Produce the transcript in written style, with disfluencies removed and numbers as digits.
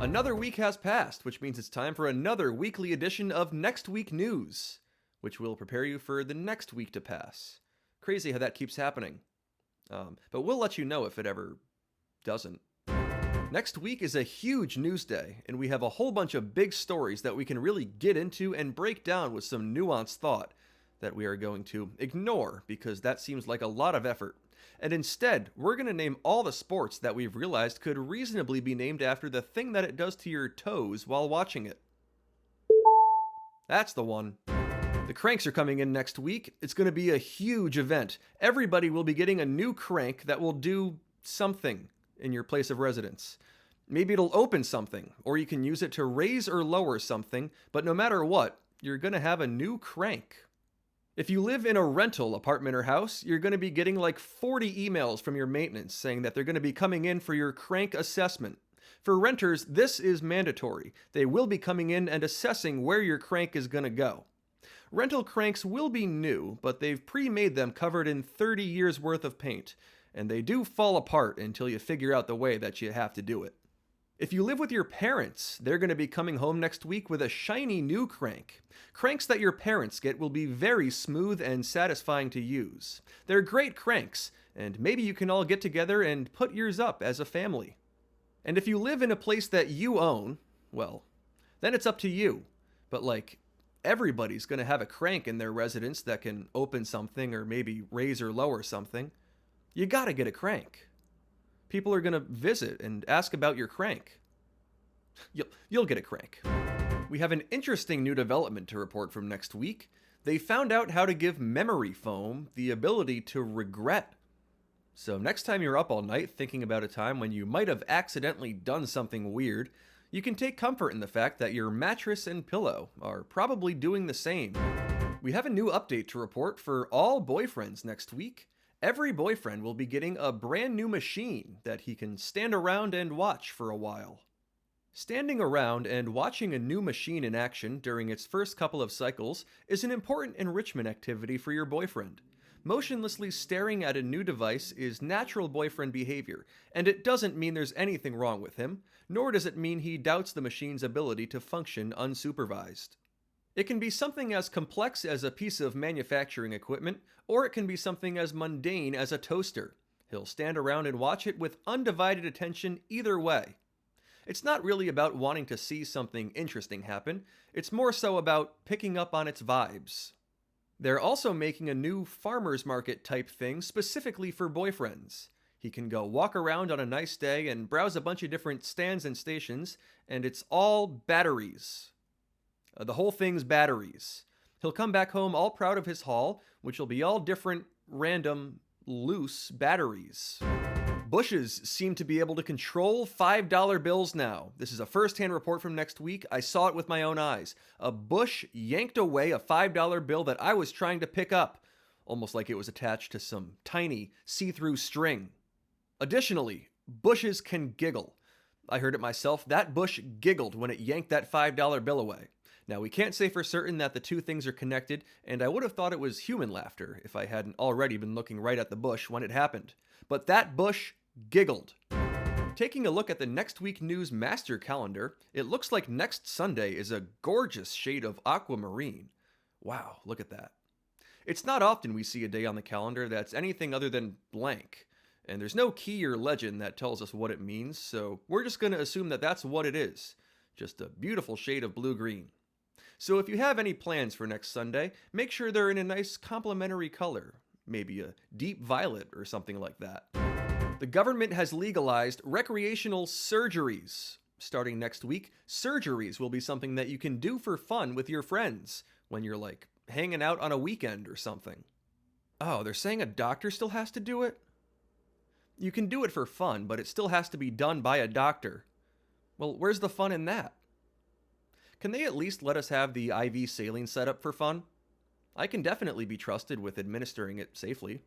Another week has passed, which means it's time for another weekly edition of Next Week News, which will prepare you for the next week to pass. Crazy how that keeps happening. But we'll let you know if it ever doesn't. Next week is a huge news day, and we have a whole bunch of big stories that we can really get into and break down with some nuanced thought that we are going to ignore because that seems like a lot of effort. And instead, we're going to name all the sports that we've realized could reasonably be named after the thing that it does to your toes while watching it. That's the one. The cranks are coming in next week. It's going to be a huge event. Everybody will be getting a new crank that will do something in your place of residence. Maybe it'll open something, or you can use it to raise or lower something, but no matter what, you're going to have a new crank. If you live in a rental apartment or house, you're going to be getting like 40 emails from your maintenance saying that they're going to be coming in for your crank assessment. For renters, this is mandatory. They will be coming in and assessing where your crank is going to go. Rental cranks will be new, but they've pre-made them covered in 30 years worth of paint, and they do fall apart until you figure out the way that you have to do it. If you live with your parents, they're going to be coming home next week with a shiny new crank. Cranks that your parents get will be very smooth and satisfying to use. They're great cranks, and maybe you can all get together and put yours up as a family. And if you live in a place that you own, well, then it's up to you. But everybody's going to have a crank in their residence that can open something or maybe raise or lower something. You gotta get a crank. People are going to visit and ask about your crank. You'll get a crank. We have an interesting new development to report from next week. They found out how to give memory foam the ability to regret. So next time you're up all night thinking about a time when you might have accidentally done something weird, you can take comfort in the fact that your mattress and pillow are probably doing the same. We have a new update to report for all boyfriends next week. Every boyfriend will be getting a brand new machine that he can stand around and watch for a while. Standing around and watching a new machine in action during its first couple of cycles is an important enrichment activity for your boyfriend. Motionlessly staring at a new device is natural boyfriend behavior, and it doesn't mean there's anything wrong with him, nor does it mean he doubts the machine's ability to function unsupervised. It can be something as complex as a piece of manufacturing equipment, or it can be something as mundane as a toaster. He'll stand around and watch it with undivided attention either way. It's not really about wanting to see something interesting happen, it's more so about picking up on its vibes. They're also making a new farmer's market type thing specifically for boyfriends. He can go walk around on a nice day and browse a bunch of different stands and stations, and it's all batteries. The whole thing's batteries. He'll come back home all proud of his haul, which will be all different, random, loose batteries. Bushes seem to be able to control $5 bills now. This is a first-hand report from next week. I saw it with my own eyes. A bush yanked away a $5 bill that I was trying to pick up, almost like it was attached to some tiny, see-through string. Additionally, bushes can giggle. I heard it myself. That bush giggled when it yanked that $5 bill away. Now, we can't say for certain that the two things are connected, and I would have thought it was human laughter if I hadn't already been looking right at the bush when it happened. But that bush giggled. Taking a look at the Next Week News Master Calendar, it looks like next Sunday is a gorgeous shade of aquamarine. Wow, look at that. It's not often we see a day on the calendar that's anything other than blank, and there's no key or legend that tells us what it means, so we're just going to assume that that's what it is. Just a beautiful shade of blue-green. So if you have any plans for next Sunday, make sure they're in a nice complementary color, maybe a deep violet or something like that. The government has legalized recreational surgeries. Starting next week, surgeries will be something that you can do for fun with your friends when you're hanging out on a weekend or something. Oh, they're saying a doctor still has to do it? You can do it for fun, but it still has to be done by a doctor. Well, where's the fun in that? Can they at least let us have the IV saline set up for fun? I can definitely be trusted with administering it safely.